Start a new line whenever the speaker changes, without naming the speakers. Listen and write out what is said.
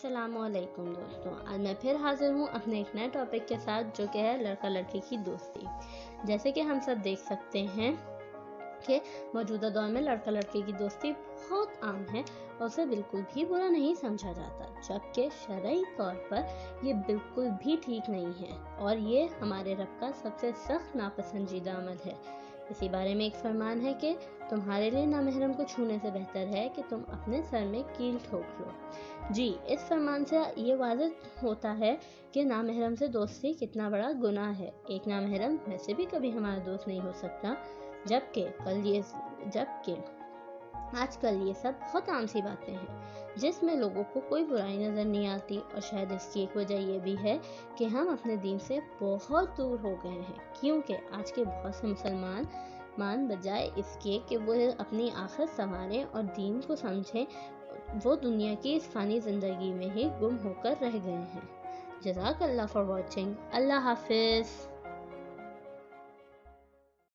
السلام علیکم دوستوں، آج میں پھر حاضر ہوں اپنے ایک نئے ٹاپک کے ساتھ جو کہ ہے لڑکا لڑکی کی دوستی۔ جیسے کہ ہم سب دیکھ سکتے ہیں کہ موجودہ دور میں لڑکا لڑکی کی دوستی بہت عام ہے اور اسے بالکل بھی برا نہیں سمجھا جاتا، جبکہ شرعی طور پر یہ بالکل بھی ٹھیک نہیں ہے اور یہ ہمارے رب کا سب سے سخت ناپسندیدہ عمل ہے۔ اسی بارے میں ایک فرمان ہے کہ تمہارے لیے نامحرم کو چھونے سے بہتر ہے کہ تم اپنے سر میں کیل ٹھوک لو۔ جی، اس فرمان سے یہ واضح ہوتا ہے کہ نامحرم سے دوستی کتنا بڑا گناہ ہے۔ ایک نامحرم ویسے بھی کبھی ہمارا دوست نہیں ہو سکتا، جبکہ آج کل یہ سب بہت عام سی باتیں ہیں جس میں لوگوں کو کوئی برائی نظر نہیں آتی، اور شاید اس کی ایک وجہ یہ بھی ہے کہ ہم اپنے دین سے بہت دور ہو گئے ہیں، کیونکہ آج کے بہت سے مسلمان بجائے اس کے کہ وہ اپنی آخرت سنواریں اور دین کو سمجھیں، وہ دنیا کی اس فانی زندگی میں ہی گم ہو کر رہ گئے ہیں۔ جزاک اللہ فار واچنگ۔ اللہ حافظ۔